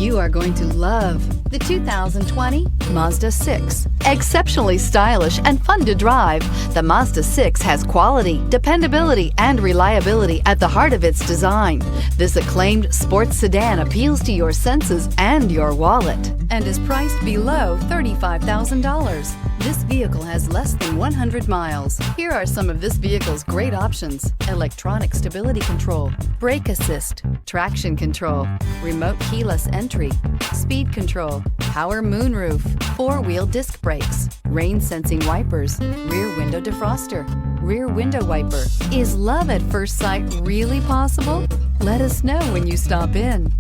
You are going to love the 2020 Mazda 6. Exceptionally stylish and fun to drive, the Mazda 6 has quality, dependability, and reliability at the heart of its design. This acclaimed sports sedan appeals to your senses and your wallet and is priced below $35,000. This vehicle has less than 100 miles. Here are some of this vehicle's great options: electronic stability control, brake assist, traction control, remote keyless entry, speed control, power moonroof, four-wheel disc brakes, rain sensing wipers, rear window defroster, rear window wiper. Is love at first sight really possible? Let us know when you stop in.